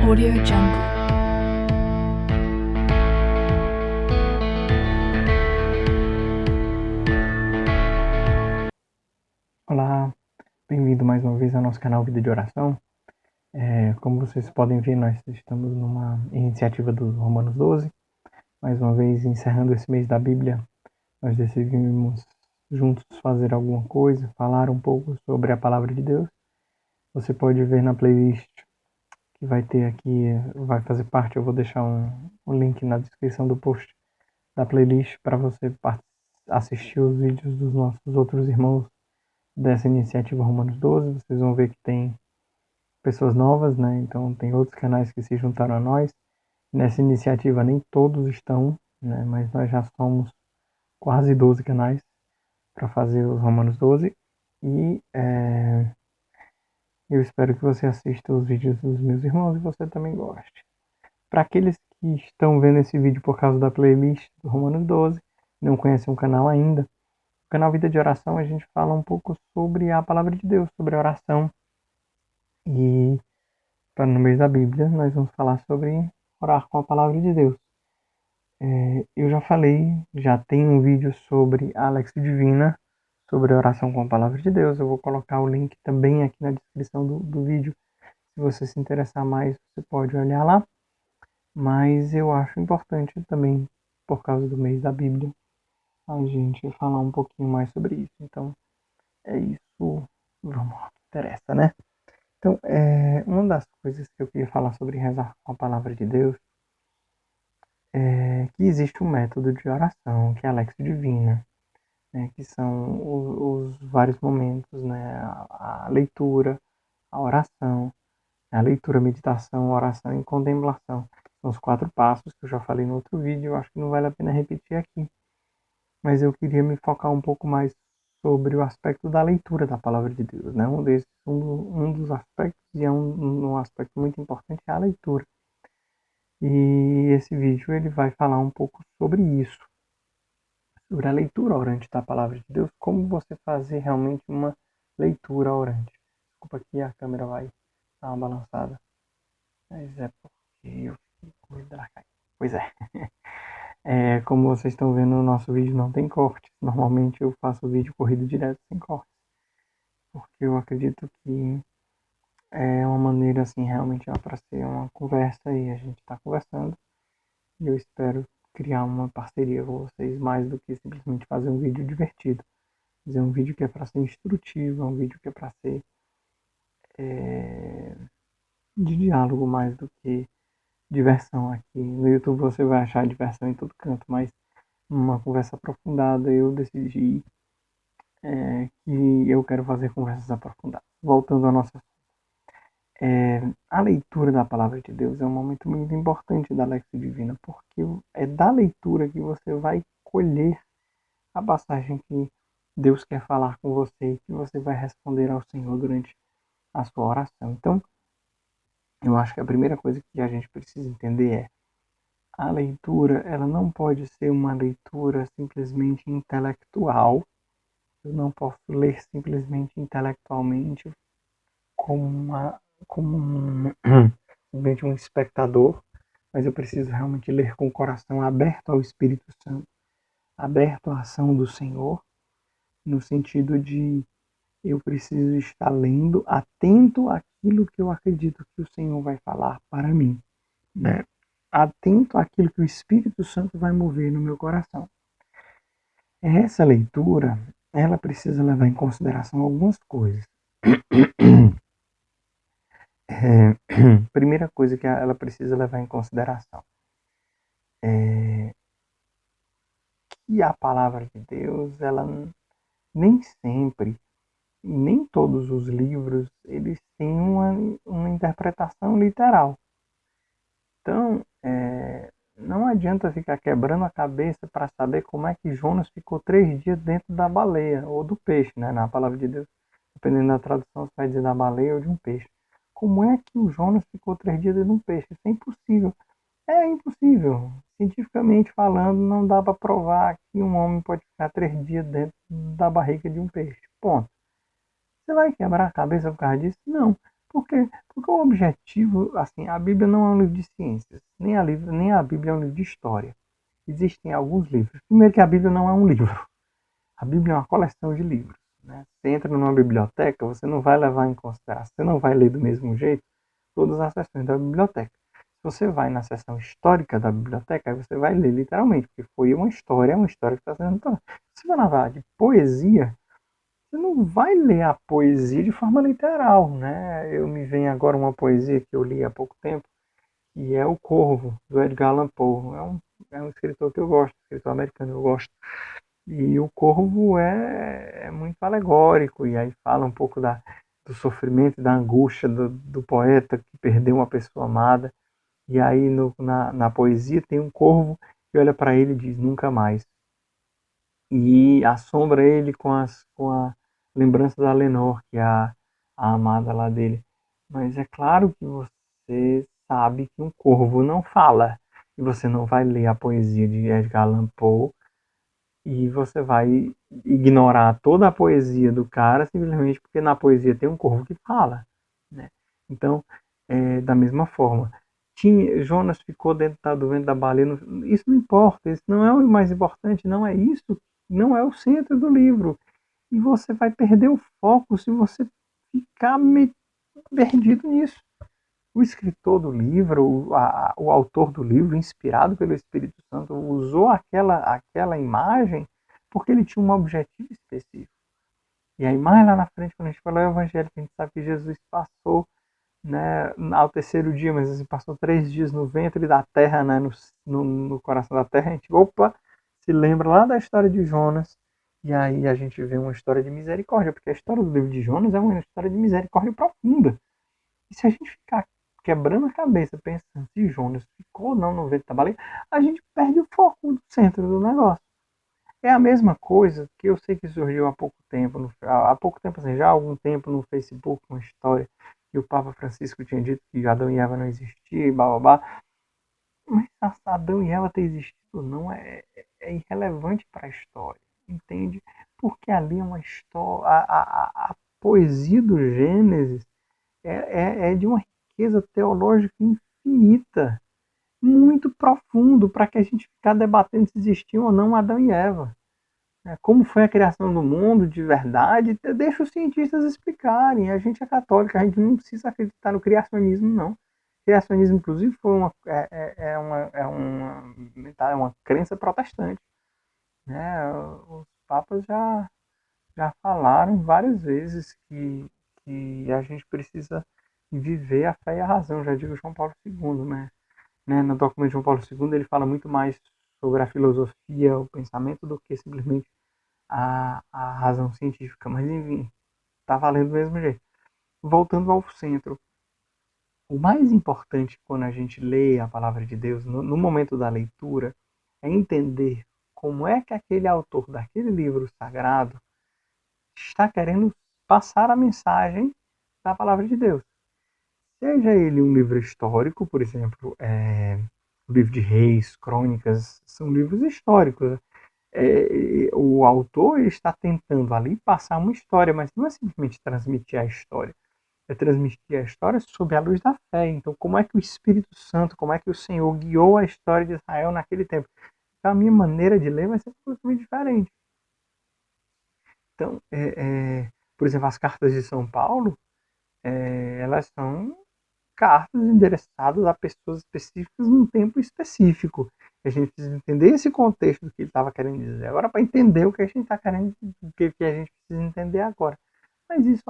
Audio Jungle. Olá, bem-vindo mais uma vez ao nosso canal Vida de Oração. Como vocês podem ver, nós estamos numa iniciativa do Romanos 12. Mais uma vez, encerrando esse mês da Bíblia, nós decidimos juntos fazer alguma coisa, falar um pouco sobre a Palavra de Deus. Você pode ver na playlist que vai ter aqui, vai fazer parte, eu vou deixar um link na descrição do post da playlist para você assistir os vídeos dos nossos outros irmãos dessa iniciativa Romanos 12. Vocês vão ver que tem pessoas novas, né? Então tem outros canais que se juntaram a nós. Nessa iniciativa nem todos estão, né? Mas nós já somos quase 12 canais para fazer os Romanos 12. E eu espero que você assista os vídeos dos meus irmãos e você também goste. Para aqueles que estão vendo esse vídeo por causa da playlist do Romanos 12, não conhecem o canal ainda, no canal Vida de Oração a gente fala um pouco sobre a Palavra de Deus, sobre a oração. E no mês da Bíblia nós vamos falar sobre orar com a Palavra de Deus. Eu já falei, já tem um vídeo sobre a Lexio Divina, sobre a oração com a Palavra de Deus. Eu vou colocar o link também aqui na descrição do vídeo. Se você se interessar mais, você pode olhar lá. Mas eu acho importante também, por causa do mês da Bíblia, a gente falar um pouquinho mais sobre isso. Então, é isso. Vamos lá, que interessa, né? Então, uma das coisas que eu queria falar sobre rezar com a Palavra de Deus é que existe um método de oração, que é a Lexio Divina, né, que são os vários momentos, né, a leitura, a oração, a leitura, a meditação, a oração e contemplação. São os 4 passos que eu já falei no outro vídeo, eu acho que não vale a pena repetir aqui. Mas eu queria me focar um pouco mais sobre o aspecto da leitura da Palavra de Deus, né? Um dos aspectos, e é um aspecto muito importante, é a leitura. E esse vídeo ele vai falar um pouco sobre isso, sobre a leitura orante da Palavra de Deus, como você fazer realmente uma leitura orante. Desculpa que a câmera vai dar uma balançada, mas é porque eu fiquei com medo dela cair. Pois é. Como vocês estão vendo, o nosso vídeo não tem cortes. Normalmente eu faço o vídeo corrido direto sem cortes, porque eu acredito que é uma maneira assim, realmente para ser uma conversa e a gente está conversando. E eu espero criar uma parceria com vocês mais do que simplesmente fazer um vídeo divertido. Fazer um vídeo que é para ser instrutivo, um vídeo que é para ser de diálogo mais do que diversão. Aqui no YouTube você vai achar diversão em todo canto, mas uma conversa aprofundada eu decidi que eu quero fazer conversas aprofundadas. Voltando à nossa a leitura da Palavra de Deus é um momento muito importante da Lexio Divina, porque é da leitura que você vai colher a passagem que Deus quer falar com você e que você vai responder ao Senhor durante a sua oração. Então, eu acho que a primeira coisa que a gente precisa entender é a leitura, ela não pode ser uma leitura simplesmente intelectual. Eu não posso ler simplesmente intelectualmente simplesmente um espectador, mas eu preciso realmente ler com o coração aberto ao Espírito Santo, aberto à ação do Senhor, no sentido de eu preciso estar lendo, atento àquilo que eu acredito que o Senhor vai falar para mim, né? Atento àquilo que o Espírito Santo vai mover no meu coração. Essa leitura, ela precisa levar em consideração algumas coisas. Primeira coisa que ela precisa levar em consideração é que a palavra de Deus, ela nem sempre, nem todos os livros, eles têm uma interpretação literal. Então, não adianta ficar quebrando a cabeça para saber como é que Jonas ficou 3 dias dentro da baleia, ou do peixe, né? Na palavra de Deus, dependendo da tradução, você vai dizer da baleia ou de um peixe. Como é que o Jonas ficou 3 dias dentro de um peixe? Isso é impossível. É impossível. Cientificamente falando, não dá para provar que um homem pode ficar 3 dias dentro da barriga de um peixe. Ponto. Você vai quebrar a cabeça por causa disso? Não. Por quê? Porque o objetivo, assim, a Bíblia não é um livro de ciências, nem a Bíblia é um livro de história. Existem alguns livros. Primeiro que a Bíblia não é um livro. A Bíblia é uma coleção de livros. Né? Você entra numa biblioteca, você não vai levar em consideração, você não vai ler do mesmo jeito todas as seções da biblioteca. Se você vai na seção histórica da biblioteca, aí você vai ler literalmente, porque foi uma história que está sendo toda. Se você vai na de poesia, você não vai ler a poesia de forma literal, né? Eu me vem agora uma poesia que eu li há pouco tempo, que é O Corvo, do Edgar Allan Poe. É um escritor que eu gosto, escritor americano que eu gosto. E o Corvo é muito alegórico, e aí fala um pouco do sofrimento e da angústia do poeta que perdeu uma pessoa amada. E aí na poesia tem um corvo que olha para ele e diz nunca mais. E assombra ele com a lembrança da Lenor, que é a amada lá dele. Mas é claro que você sabe que um corvo não fala. E você não vai ler a poesia de Edgar Allan Poe e você vai ignorar toda a poesia do cara simplesmente porque na poesia tem um corvo que fala, né? Então, da mesma forma, Jonas ficou dentro do vento da baleia, isso não importa, isso não é o mais importante, não é isso, não é o centro do livro. E você vai perder o foco se você ficar perdido nisso. O escritor do livro, o autor do livro, inspirado pelo Espírito Santo, usou aquela imagem porque ele tinha um objetivo específico. E aí, mais lá na frente, quando a gente fala o Evangelho, a gente sabe que Jesus passou, né, ao terceiro dia, mas assim, passou 3 dias no ventre da terra, né, no coração da terra. A gente, opa, se lembra lá da história de Jonas. E aí a gente vê uma história de misericórdia, porque a história do livro de Jonas é uma história de misericórdia profunda. E se a gente ficar quebrando a cabeça pensando se Jonas ficou ou não no vento da baleia, a gente perde o foco do centro do negócio. É a mesma coisa que eu sei que surgiu há pouco tempo, assim, já há algum tempo no Facebook, uma história que o Papa Francisco tinha dito que Adão e Eva não existiam, blá blá blá. Mas Adão e Eva ter existido ou não é irrelevante para a história, entende? Porque ali é uma história, a poesia do Gênesis é de uma riqueza teológica infinita, muito profundo, para que a gente ficar debatendo se existiam ou não Adão e Eva. Como foi a criação do mundo de verdade, deixa os cientistas explicarem. A gente é católica, a gente não precisa acreditar no criacionismo, não. O criacionismo, inclusive, é uma crença protestante. Né? Os papas já falaram várias vezes que a gente precisa viver a fé e a razão, já digo João Paulo II, né? No documento de João Paulo II ele fala muito mais sobre a filosofia, o pensamento, do que simplesmente a razão científica, mas enfim, tá valendo do mesmo jeito. Voltando ao centro, o mais importante quando a gente lê a palavra de Deus, no momento da leitura, é entender como é que aquele autor daquele livro sagrado está querendo passar a mensagem da palavra de Deus. Seja ele um livro histórico, por exemplo, o livro de Reis, Crônicas, são livros históricos. O autor está tentando ali passar uma história, mas não é simplesmente transmitir a história, é transmitir a história sob a luz da fé. Então, como é que o Espírito Santo, como é que o Senhor guiou a história de Israel naquele tempo? Então, a minha maneira de ler vai ser completamente diferente. Então, por exemplo, as cartas de São Paulo, elas são cartas endereçadas a pessoas específicas num tempo específico. A gente precisa entender esse contexto do que ele estava querendo dizer agora para entender o que a gente está querendo, o que a gente precisa entender agora. Mas isso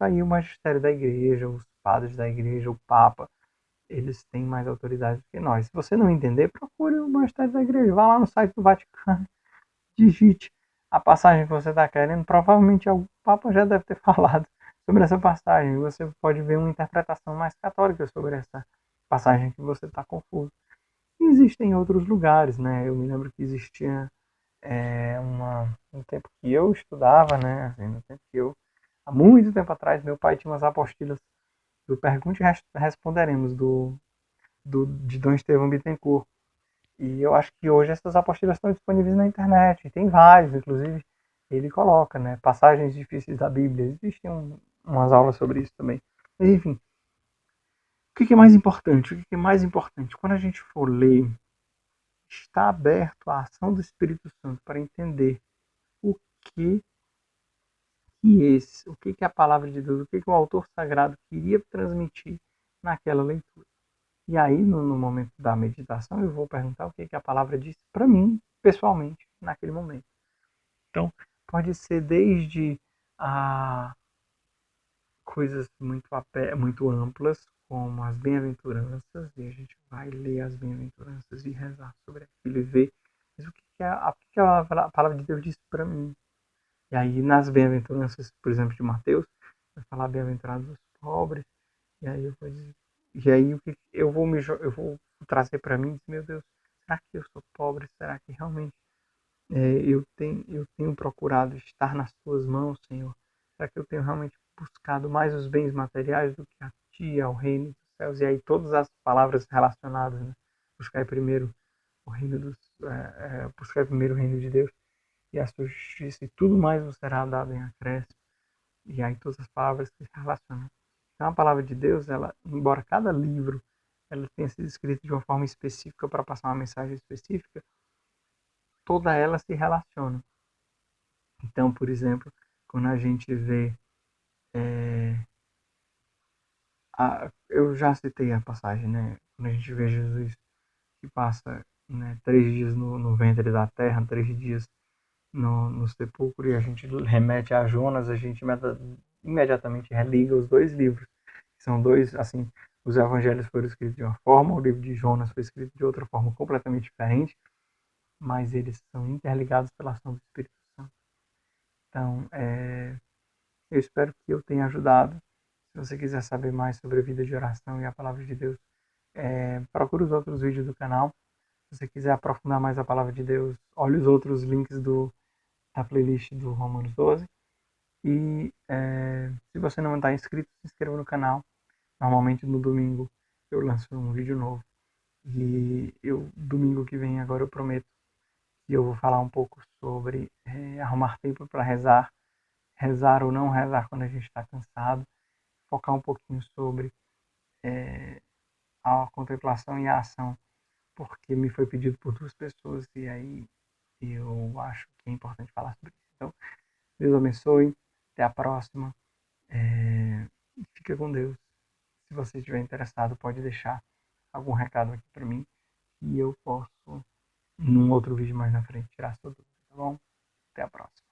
aí o magistério da igreja, os padres da igreja, o papa, eles têm mais autoridade do que nós. Se você não entender, procure o magistério da igreja, vá lá no site do Vaticano, digite a passagem que você está querendo, provavelmente o papa já deve ter falado sobre essa passagem. Você pode ver uma interpretação mais católica sobre essa passagem que você está confuso. E existem outros lugares, né? Eu me lembro que existia no tempo que eu estudava, né? Assim, no tempo que há muito tempo atrás, meu pai tinha umas apostilas do Pergunte e Responderemos, de Dom Estevão Bittencourt. E eu acho que hoje essas apostilas estão disponíveis na internet. Tem vários, inclusive ele coloca, né? Passagens difíceis da Bíblia. Existem umas aulas sobre isso também. Mas, enfim, o que é mais importante? O que é mais importante? Quando a gente for ler, está aberto à ação do Espírito Santo para entender o que o que a palavra de Deus, o que o autor sagrado queria transmitir naquela leitura. E aí, no momento da meditação, eu vou perguntar o que a palavra disse para mim, pessoalmente, naquele momento. Então, pode ser desde coisas muito amplas, como as bem-aventuranças, e a gente vai ler as bem-aventuranças e rezar sobre aquilo e ver mas o que a palavra de Deus disse para mim. E aí, nas bem-aventuranças, por exemplo, de Mateus, vai falar bem-aventurados os pobres, e aí eu vou dizer, e aí o que eu vou trazer para mim, meu Deus, será que eu sou pobre? Será que realmente eu tenho procurado estar nas tuas mãos, Senhor? Será que eu tenho realmente buscado mais os bens materiais do que a ti, ao reino dos céus? E aí todas as palavras relacionadas, né? Buscar primeiro o reino buscar primeiro o reino de Deus e a sua justiça, e tudo mais vos será dado em acréscimo. E aí todas as palavras que se relacionam. Então a palavra de Deus, ela, embora cada livro ela tenha sido escrita de uma forma específica para passar uma mensagem específica, toda ela se relaciona. Então, por exemplo, quando a gente vê eu já citei a passagem, né? Quando a gente vê Jesus que passa, né, 3 dias no ventre da terra, 3 dias no sepulcro, e a gente remete a Jonas, a gente imediatamente religa os dois livros. São dois, assim, os evangelhos foram escritos de uma forma, o livro de Jonas foi escrito de outra forma completamente diferente, mas eles são interligados pela ação do Espírito Santo. Então, eu espero que eu tenha ajudado. Se você quiser saber mais sobre a vida de oração e a palavra de Deus, procure os outros vídeos do canal. Se você quiser aprofundar mais a palavra de Deus, olhe os outros links da playlist do Romanos 12. E se você não está inscrito, se inscreva no canal. Normalmente no domingo eu lanço um vídeo novo. E domingo que vem agora eu prometo que eu vou falar um pouco sobre arrumar tempo para rezar. Rezar ou não rezar quando a gente está cansado. Focar um pouquinho sobre a contemplação e a ação, porque me foi pedido por 2 pessoas e aí eu acho que é importante falar sobre isso. Então, Deus abençoe, até a próxima, fica com Deus. Se você estiver interessado, pode deixar algum recado aqui para mim e eu posso, num outro vídeo mais na frente, tirar sua dúvida, tá bom? Até a próxima.